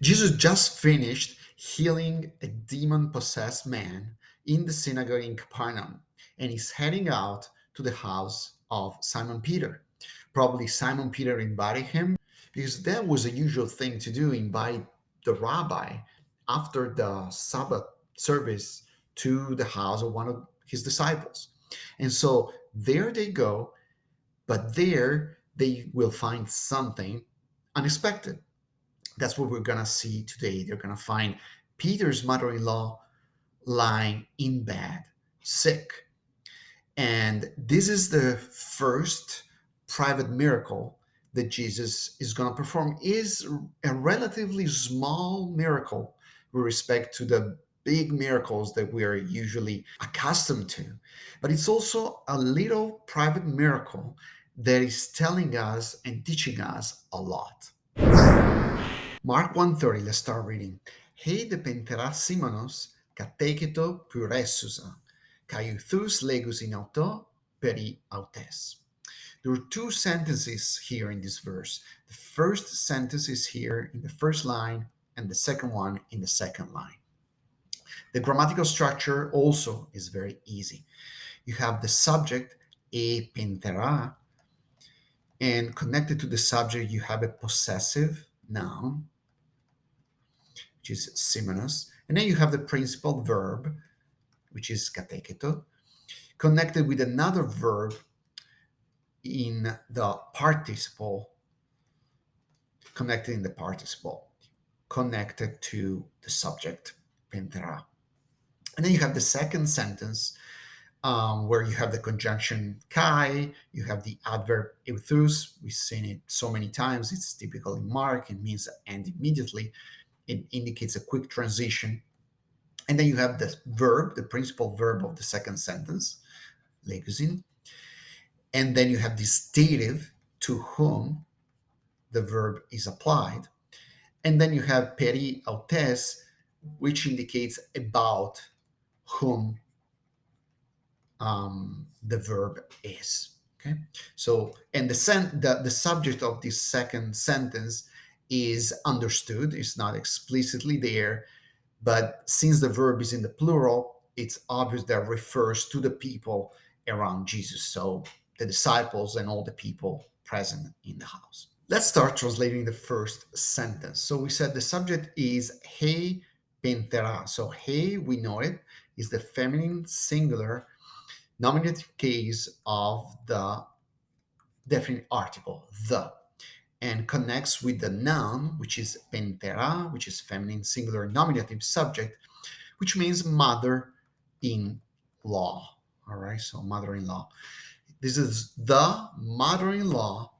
Jesus just finished healing a demon possessed man in the synagogue in Capernaum, and he's heading out to the house of Simon Peter. Probably Simon Peter invited him because that was a usual thing to do, invite the rabbi after the Sabbath service to the house of one of his disciples. And so there they go, but there they will find something unexpected. That's what we're going to see today. They're going to find Peter's mother in law lying in bed, sick. And this is the first private miracle that Jesus is going to perform. Is a relatively small miracle with respect to the big miracles that we are usually accustomed to. But it's also a little private miracle that is telling us and teaching us a lot. Mark 1:30, let's start reading. Hei depenterá Simonos kateketo pyresusa, kaiuthus legus in auto peri autes. There are two sentences here in this verse. The first sentence is here in the first line, and the second one in the second line. The grammatical structure also is very easy. You have the subject, e pentera, and connected to the subject, you have a possessive noun, which is simonos. And then you have the principal verb, which is kateketo, connected with another verb in the participle, connected to the subject, pentera. And then you have the second sentence where you have the conjunction kai, you have the adverb euthus. We've seen it so many times. It's typical in Mark. It means end immediately. It indicates a quick transition. And then you have the verb, the principal verb of the second sentence, legusin. And then you have this dative to whom the verb is applied. And then you have peri autes, which indicates about whom the verb is. Okay, so and the subject of this second sentence is understood. It's not explicitly there, but since the verb is in the plural, it's obvious that refers to the people around Jesus. So the disciples and all the people present in the house. Let's start translating the first sentence. So we said the subject is he pentera. So he, we know it, is the feminine singular nominative case of the definite article, the, and connects with the noun, which is pentera, which is feminine singular nominative subject, which means mother in law. All right, so mother in law. This is the mother in law,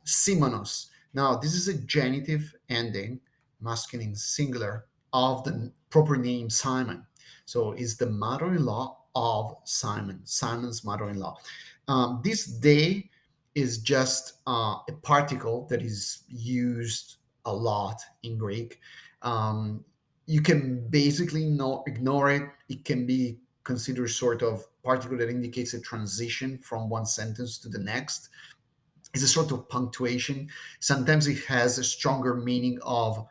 Simonos. Now, this is a genitive ending, masculine singular, of the proper name Simon. So it's the mother-in-law of Simon, Simon's mother-in-law. This day is just a particle that is used a lot in Greek. You can basically ignore it. It can be considered sort of particle that indicates a transition from one sentence to the next. It's a sort of punctuation. Sometimes it has a stronger meaning of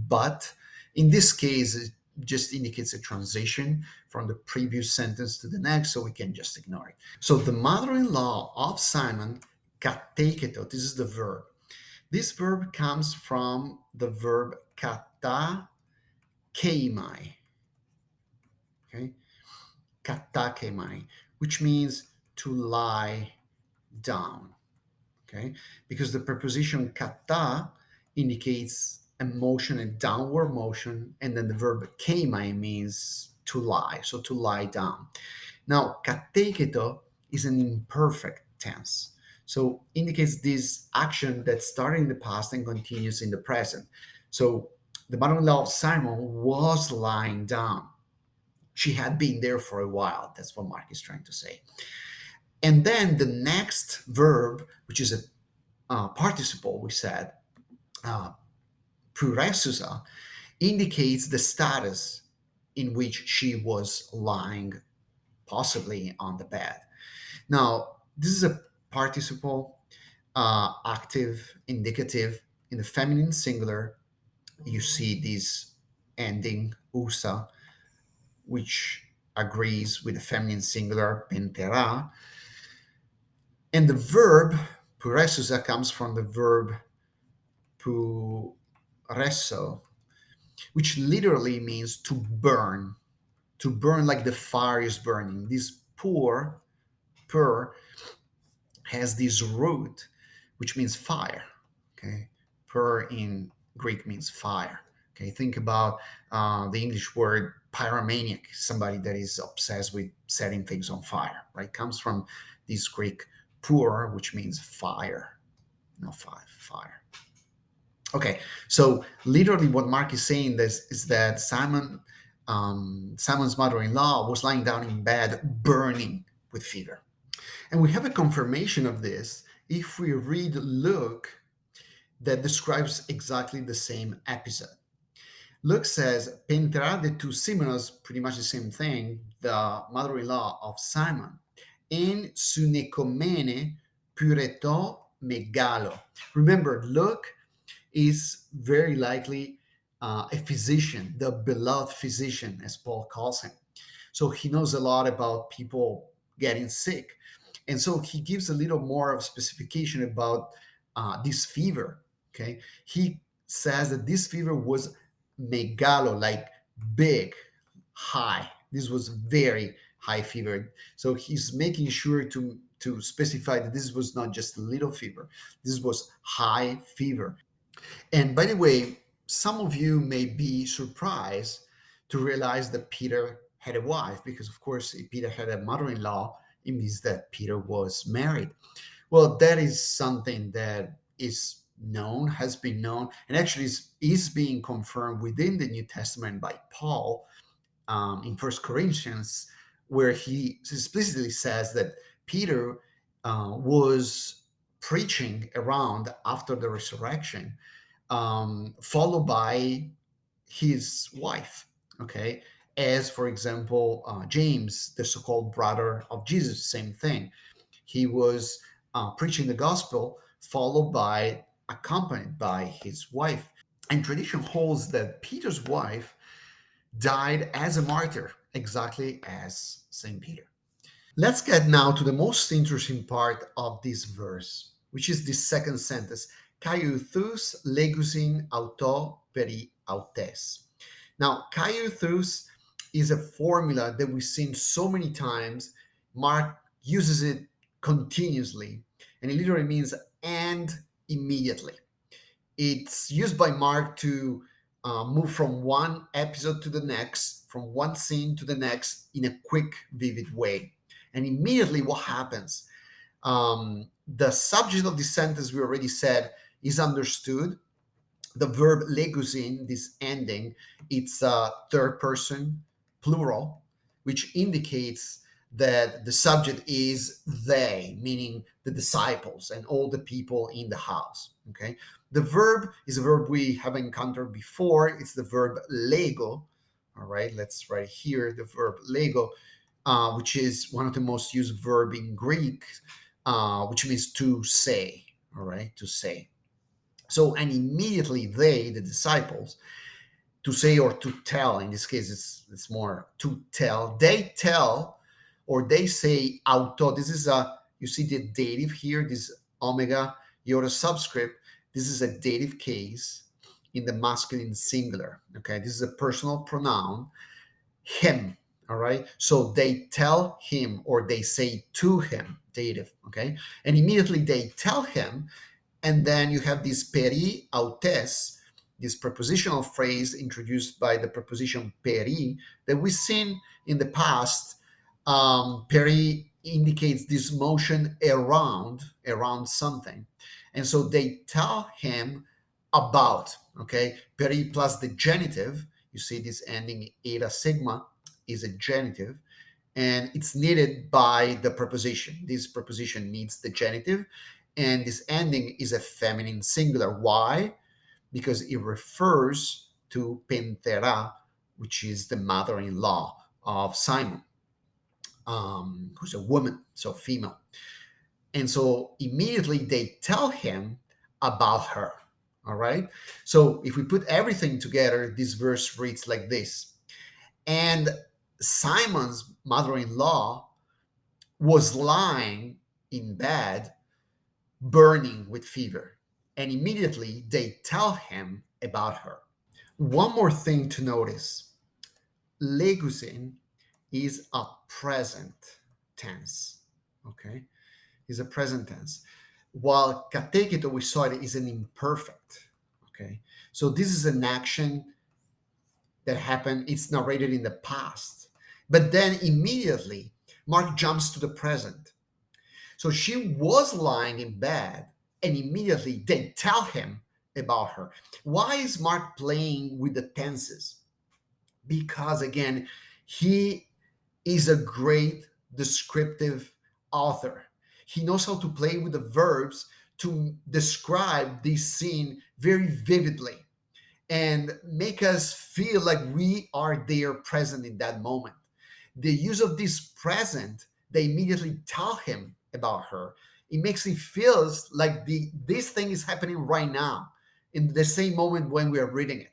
but. In this case, it just indicates a transition from the previous sentence to the next, so we can just ignore it. So the mother-in-law of Simon, kateketo, this is the verb. This verb comes from the verb kata keimai. Okay, kata keimai, which means to lie down. Okay, because the preposition kata indicates a motion, a downward motion, and then the verb keimai means to lie, so to lie down. Now, kateketo is an imperfect tense, so indicates this action that started in the past and continues in the present. So the mother-in-law of Simon was lying down. She had been there for a while. That's what Mark is trying to say. And then the next verb, which is a participle, we said, uh, puresusa, indicates the status in which she was lying, possibly on the bed. Now, this is a participle, active, indicative in the feminine singular, You see this ending usa, which agrees with the feminine singular pentera, and the verb puresusa comes from the verb puresso, which literally means to burn like the fire is burning. This pur has this root, which means fire. Okay, pur in Greek means fire. Okay, think about the English word pyromaniac, somebody that is obsessed with setting things on fire. Right, comes from this Greek pur, which means fire. No, fire. Okay, so literally, what Mark is saying is that Simon's mother-in-law was lying down in bed, burning with fever. And we have a confirmation of this if we read Luke, that describes exactly the same episode. Luke says, Penterà de tu Simonos, pretty much the same thing, the mother in law of Simon, en sunecomene pureto megalo. Remember, Luke is very likely a physician, the beloved physician, as Paul calls him. So he knows a lot about people getting sick. And so he gives a little more of specification about this fever. Okay. He says that this fever was megalo, like big, high. This was very high fever. So he's making sure to specify that this was not just a little fever. This was high fever. And by the way, some of you may be surprised to realize that Peter had a wife, because, of course, if Peter had a mother in law, it means that Peter was married. Well, that is something that is known, has been known, and actually is being confirmed within the New Testament by Paul in First Corinthians, where he explicitly says that Peter was preaching around after the resurrection, followed by his wife. Okay, as for example, James, the so-called brother of Jesus, same thing. He was preaching the gospel, followed by accompanied by his wife. And tradition holds that Peter's wife died as a martyr, exactly as Saint Peter. Let's get now to the most interesting part of this verse, which is the second sentence, Caiuthus legusin auto peri autes. Now, Caiuthus is a formula that we've seen so many times. Mark uses it continuously, and it literally means and immediately. It's used by Mark to move from one episode to the next, from one scene to the next in a quick, vivid way. And immediately, what happens? The subject of this sentence, we already said, is understood. The verb legusin, this ending, it's a third person plural, which indicates that the subject is they, meaning the disciples and all the people in the house. Okay. The verb is a verb we have encountered before. It's the verb lego. All right. Let's write here the verb lego, which is one of the most used verb in Greek, which means to say. All right. To say. So, and immediately they, the disciples, to say or to tell, in this case, it's more to tell, they tell or they say auto. This is you see the dative here, this omega iota subscript. This is a dative case in the masculine singular. Okay, this is a personal pronoun, him. All right, so they tell him or they say to him, dative. Okay, and immediately they tell him, and then you have this peri autes, this prepositional phrase introduced by the preposition peri that we've seen in the past. Peri indicates this motion around something. And so they tell him about, okay? Peri plus the genitive, you see this ending eta sigma is a genitive, and it's needed by the preposition. This preposition needs the genitive, and this ending is a feminine singular. Why? Because it refers to Pentera, which is the mother-in-law of Simon, who's a woman, so female. And so immediately they tell him about her. All right. So if we put everything together, this verse reads like this. And Simon's mother in law was lying in bed, burning with fever. And immediately they tell him about her. One more thing to notice, legusin is a present tense. Okay, is a present tense, while kateketo, we saw it, is an imperfect. Okay, so this is an action that happened. It's narrated in the past, but then immediately Mark jumps to the present. So she was lying in bed, and immediately they tell him about her. Why is Mark playing with the tenses? Because again, he is a great descriptive author. He knows how to play with the verbs to describe this scene very vividly and make us feel like we are there present in that moment. The use of this present, they immediately tell him about her. It makes it feels like this thing is happening right now in the same moment when we are reading it.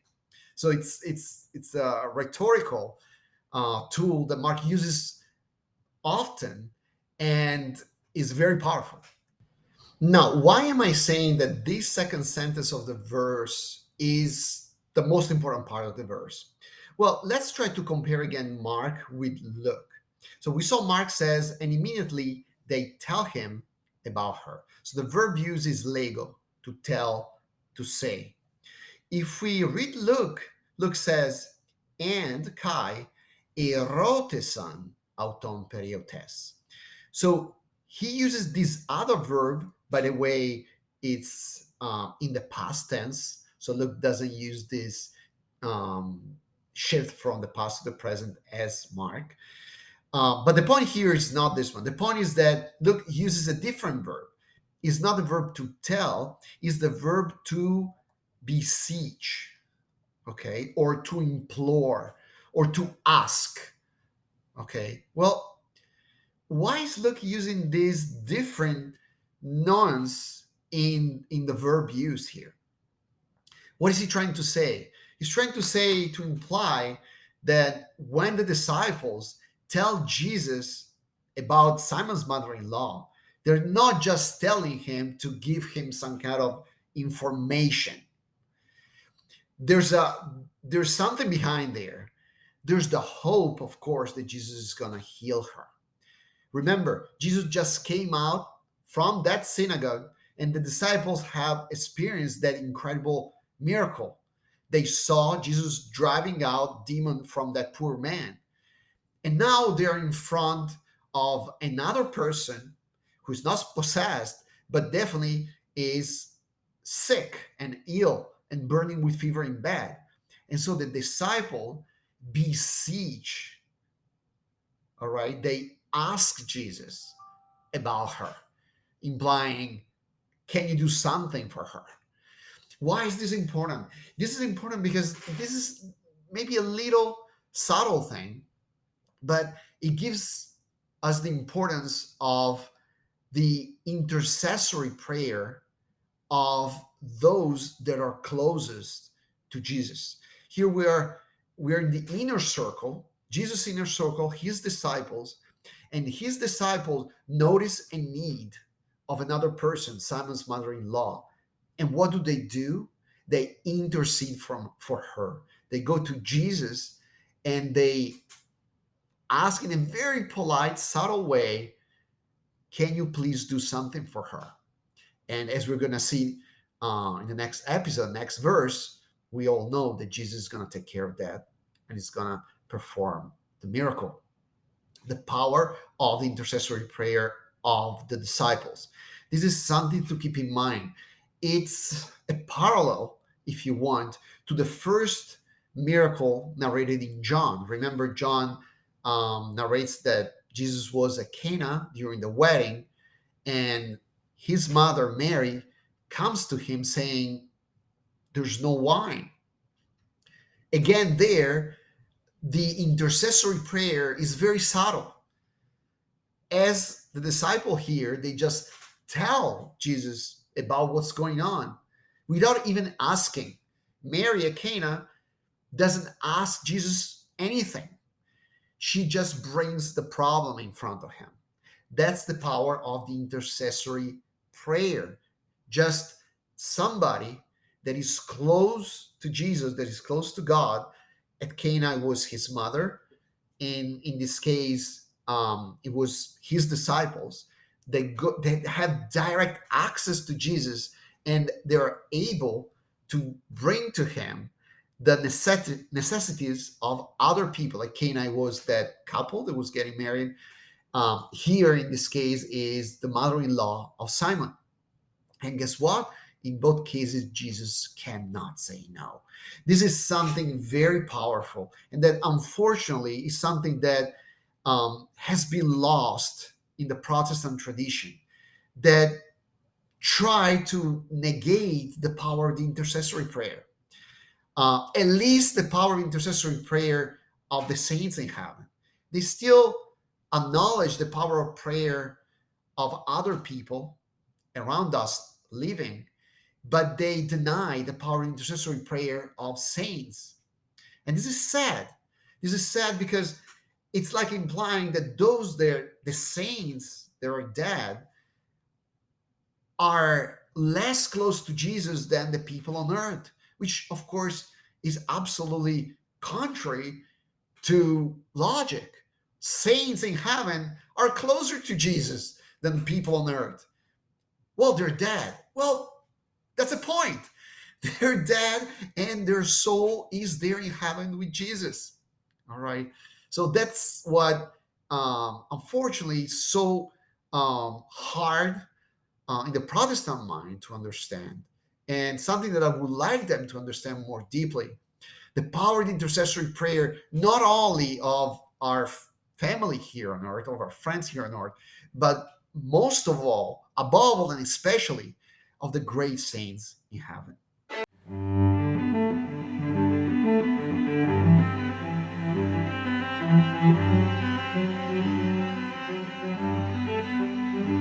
So it's a rhetorical tool that Mark uses often and is very powerful. Now, why am I saying that this second sentence of the verse is the most important part of the verse? Well, let's try to compare again Mark with Luke. So we saw Mark says, and immediately they tell him about her. So the verb use is lego, to tell, to say. If we read Luke, Luke says, and Kai erotesan auton periotes. So he uses this other verb, by the way, it's in the past tense. So Luke doesn't use this shift from the past to the present as Mark. But the point here is not this one. The point is that Luke uses a different verb. It's not the verb to tell, it's the verb to beseech, okay, or to implore, or to ask, okay. Well, why is Luke using this different nuance in the verb use here? What is he trying to say? He's trying to say, to imply that when the disciples tell Jesus about Simon's mother-in-law, they're not just telling him to give him some kind of information. There's something behind there. There's the hope, of course, that Jesus is going to heal her. Remember, Jesus just came out from that synagogue, and the disciples have experienced that incredible miracle. They saw Jesus driving out demon from that poor man. And now they're in front of another person who's not possessed, but definitely is sick and ill and burning with fever in bed. And so the disciple beseech, all right, they ask Jesus about her, implying, can you do something for her? Why is this important? This is important because this is maybe a little subtle thing, but it gives us the importance of the intercessory prayer of those that are closest to Jesus. Here we're in the inner circle, Jesus' inner circle, his disciples, and his disciples notice a need of another person, Simon's mother-in-law. And what do? They intercede for her. They go to Jesus and they ask in a very polite, subtle way, can you please do something for her? And as we're going to see in the next episode, next verse, we all know that Jesus is going to take care of that and he's going to perform the miracle. The power of the intercessory prayer of the disciples. This is something to keep in mind. It's a parallel, if you want, to the first miracle narrated in John. Remember, John narrates that Jesus was at Cana during the wedding, and his mother, Mary, comes to him saying, there's no wine. Again, there, the intercessory prayer is very subtle. As the disciple here, they just tell Jesus about what's going on. without even asking. Mary at Cana doesn't ask Jesus anything. She just brings the problem in front of him. That's the power of the intercessory prayer. Just somebody that is close to Jesus, that is close to God. At Cana was his mother. In this case, it was his disciples. They have direct access to Jesus, and they are able to bring to him the necessities of other people. Like Cana was that couple that was getting married. Here, in this case, is the mother-in-law of Simon. And guess what? In both cases, Jesus cannot say no. This is something very powerful, and that unfortunately is something that has been lost in the Protestant tradition, that try to negate the power of the intercessory prayer. At least the power of intercessory prayer of the saints in heaven. They still acknowledge the power of prayer of other people around us living, but they deny the power of intercessory prayer of saints. And this is sad. This is sad because it's like implying that those there, the saints that are dead, are less close to Jesus than the people on earth, which of course is absolutely contrary to logic. Saints in heaven are closer to Jesus than people on earth. Well, they're dead. Well, that's the point. They're dead and their soul is there in heaven with Jesus. All right. So that's what, unfortunately, is so hard in the Protestant mind to understand, and something that I would like them to understand more deeply. The power of intercessory prayer, not only of our family here on earth, of our friends here on earth, but most of all, above all, and especially of the great saints in heaven.